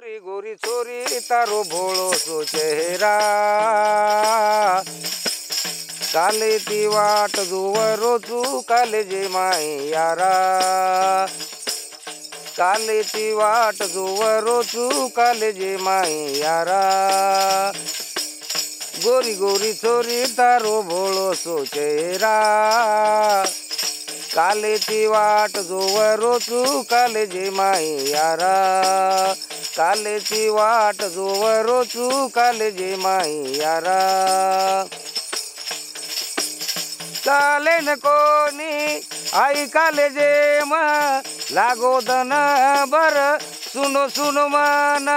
गोरी गोरी छोरी तारो भोळो सो चेहरा काले ती वाट जोवरो चू काले जे माय यारा काले ती वाट जोवरो चू काले जे माय यारा गोरी गोरी छोरी तारो भोळो सो चेहरा काले ती वाट जोवरो चू काले जे माय यारा काले ती वाट जोवरो चू काले जे माय यारा काले न कोणी आई काले जे मा लागो दन बर सुनो सुनो माना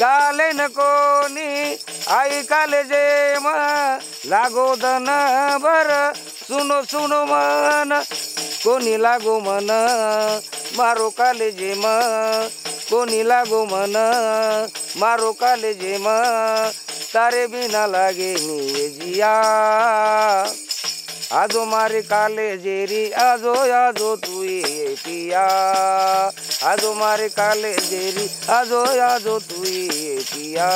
काले न कोणी आई काले जे मा लागो दन बर सुनो सुनो मन कोणी लागो मन मारो काले जे मा कोणी लागो मन मारो काले जे मा तारे बिना लागे नी जिया आजो मारे काले जेरी आजो आजो तू ये पिया आजो मारे काले जेरी आजो आजो तू ये पिया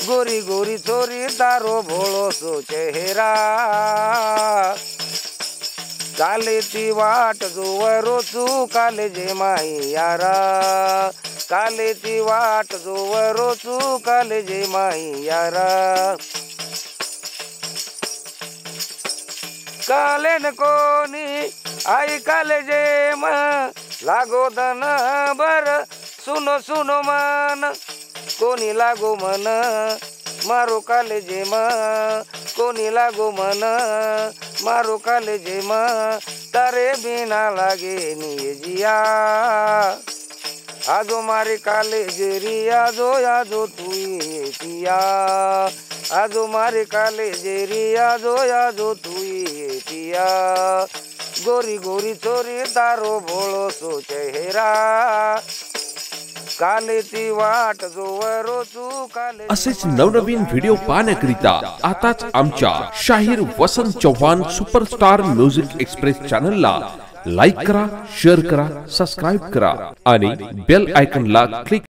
गोरी गोरी छोरी तारो भोळो सो चेहरा काले ती वाट जोवरो चू काले जे माय यारा काले ती वाट जोवरो चू काले जे माय यारा काले न कोणी आई काले जे मा लागो दन बर सुनो सुनो मन कोणी लागो मन मारो काले जे मा कोणी लागो मन मारो काले जे मा तारे बिना लागे नी जिया आजो मारे काले जेरी आजो आजो तू ये पिया आजो मारे काले जेरी आजो आजो तू ये पिया गोरी गोरी छोरी तारो भोळो सो चेहरा काले ती वाट जोवरो चू काले असेच नवनवीन व्हिडिओ पाहण्याकरिता आताच आमच्या शाहीर Vasant Chavan superstar music express चॅनलला लाईक करा, शेअर करा, सबस्क्राइब करा आणि बेल आयकॉनला क्लिक